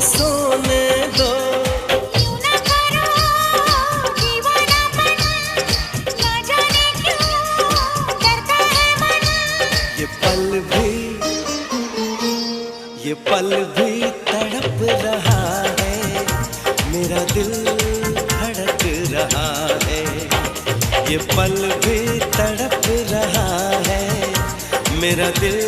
सोने दो। यूं ना करो दीवानापन, ना जाने क्यों डरता है मन। ये पल भी तड़प रहा है, मेरा दिल धड़क रहा है। ये पल भी तड़प रहा है, मेरा दिल